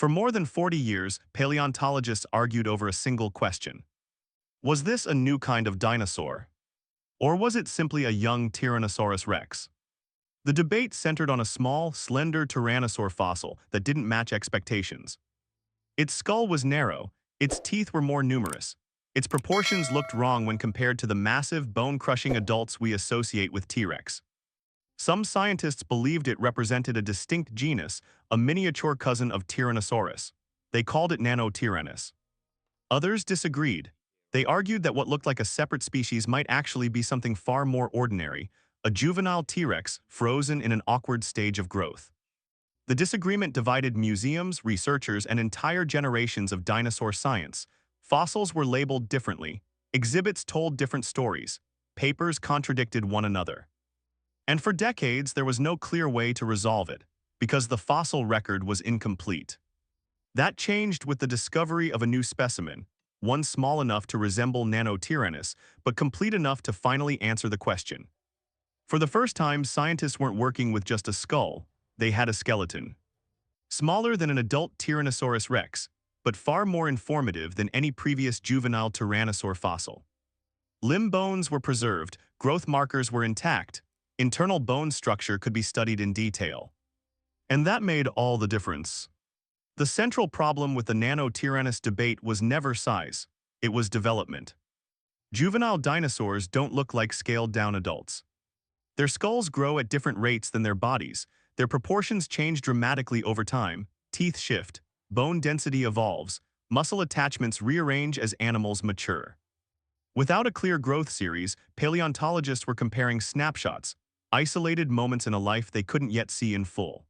For more than 40 years, paleontologists argued over a single question. Was this a new kind of dinosaur? Or was it simply a young Tyrannosaurus rex? The debate centered on a small, slender Tyrannosaur fossil that didn't match expectations. Its skull was narrow, its teeth were more numerous. Its proportions looked wrong when compared to the massive, bone-crushing adults we associate with T-Rex. Some scientists believed it represented a distinct genus, a miniature cousin of Tyrannosaurus. They called it Nanotyrannus. Others disagreed. They argued that what looked like a separate species might actually be something far more ordinary, a juvenile T-Rex frozen in an awkward stage of growth. The disagreement divided museums, researchers, and entire generations of dinosaur science. Fossils were labeled differently, exhibits told different stories, papers contradicted one another. And for decades, there was no clear way to resolve it, because the fossil record was incomplete. That changed with the discovery of a new specimen, one small enough to resemble Nanotyrannus, but complete enough to finally answer the question. For the first time, scientists weren't working with just a skull, they had a skeleton. Smaller than an adult Tyrannosaurus rex, but far more informative than any previous juvenile Tyrannosaur fossil. Limb bones were preserved, growth markers were intact, internal bone structure could be studied in detail. And that made all the difference. The central problem with the Nanotyrannus debate was never size, it was development. Juvenile dinosaurs don't look like scaled-down adults. Their skulls grow at different rates than their bodies, their proportions change dramatically over time, teeth shift, bone density evolves, muscle attachments rearrange as animals mature. Without a clear growth series, paleontologists were comparing snapshots, isolated moments in a life they couldn't yet see in full.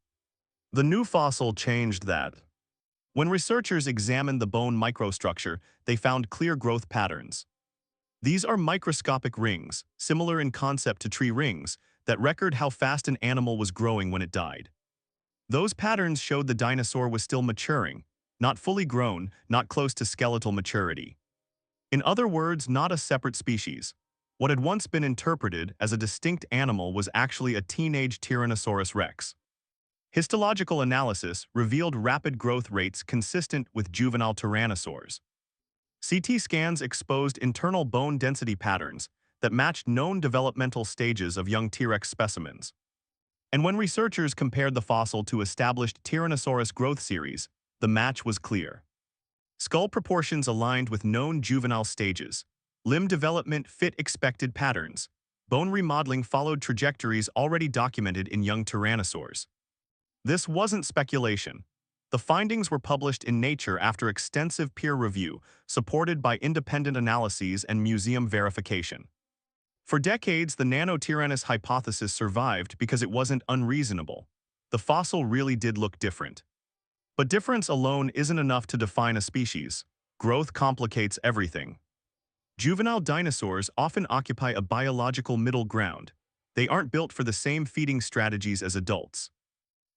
The new fossil changed that. When researchers examined the bone microstructure, they found clear growth patterns. These are microscopic rings, similar in concept to tree rings, that record how fast an animal was growing when it died. Those patterns showed the dinosaur was still maturing, not fully grown, not close to skeletal maturity. In other words, not a separate species. What had once been interpreted as a distinct animal was actually a teenage Tyrannosaurus rex. Histological analysis revealed rapid growth rates consistent with juvenile tyrannosaurs. CT scans exposed internal bone density patterns that matched known developmental stages of young T-Rex specimens. And when researchers compared the fossil to established Tyrannosaurus growth series, the match was clear. Skull proportions aligned with known juvenile stages. Limb development fit expected patterns. Bone remodeling followed trajectories already documented in young tyrannosaurs. This wasn't speculation. The findings were published in Nature after extensive peer review, supported by independent analyses and museum verification. For decades, the Nanotyrannus hypothesis survived because it wasn't unreasonable. The fossil really did look different. But difference alone isn't enough to define a species. Growth complicates everything. Juvenile dinosaurs often occupy a biological middle ground. They aren't built for the same feeding strategies as adults.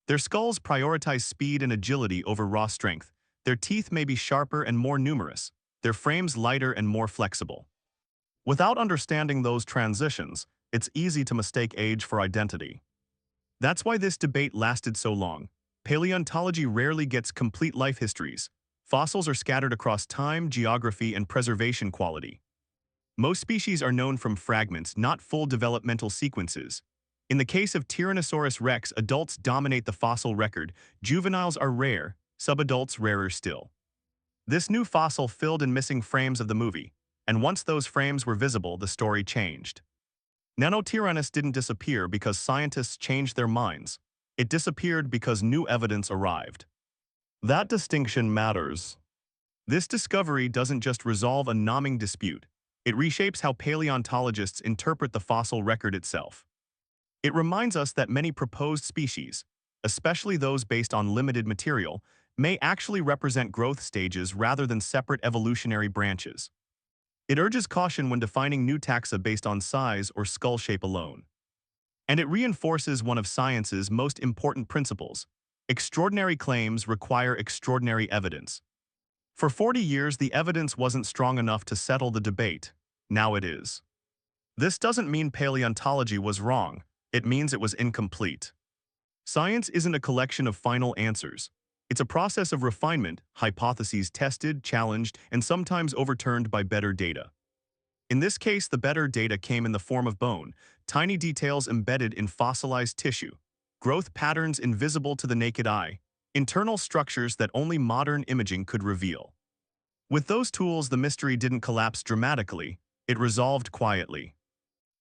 Their skulls prioritize speed and agility over raw strength. Their teeth may be sharper and more numerous, their frames lighter and more flexible. Without understanding those transitions, it's easy to mistake age for identity. That's why this debate lasted so long. Paleontology rarely gets complete life histories. Fossils are scattered across time, geography, and preservation quality. Most species are known from fragments, not full developmental sequences. In the case of Tyrannosaurus rex, adults dominate the fossil record, juveniles are rare, subadults rarer still. This new fossil filled in missing frames of the movie, and once those frames were visible, the story changed. Nanotyrannus didn't disappear because scientists changed their minds. It disappeared because new evidence arrived. That distinction matters. This discovery doesn't just resolve a gnawing dispute, it reshapes how paleontologists interpret the fossil record itself. It reminds us that many proposed species, especially those based on limited material, may actually represent growth stages rather than separate evolutionary branches. It urges caution when defining new taxa based on size or skull shape alone. And it reinforces one of science's most important principles: extraordinary claims require extraordinary evidence. For 40 years, the evidence wasn't strong enough to settle the debate. Now it is. This doesn't mean paleontology was wrong. It means it was incomplete. Science isn't a collection of final answers. It's a process of refinement, hypotheses tested, challenged, and sometimes overturned by better data. In this case, the better data came in the form of bone, tiny details embedded in fossilized tissue, growth patterns invisible to the naked eye, internal structures that only modern imaging could reveal. With those tools, the mystery didn't collapse dramatically, it resolved quietly.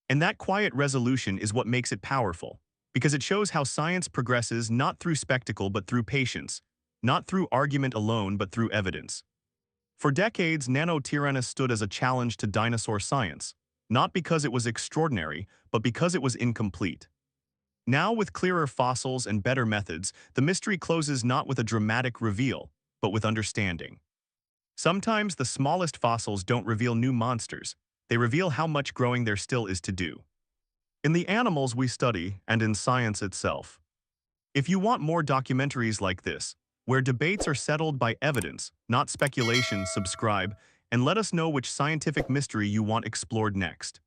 And that quiet resolution is what makes it powerful, because it shows how science progresses not through spectacle but through patience, not through argument alone but through evidence. For decades, Nanotyrannus stood as a challenge to dinosaur science, not because it was extraordinary, but because it was incomplete. Now, with clearer fossils and better methods, the mystery closes not with a dramatic reveal, but with understanding. Sometimes the smallest fossils don't reveal new monsters, they reveal how much growing there still is to do. In the animals we study, and in science itself. If you want more documentaries like this, where debates are settled by evidence, not speculation, subscribe, and let us know which scientific mystery you want explored next.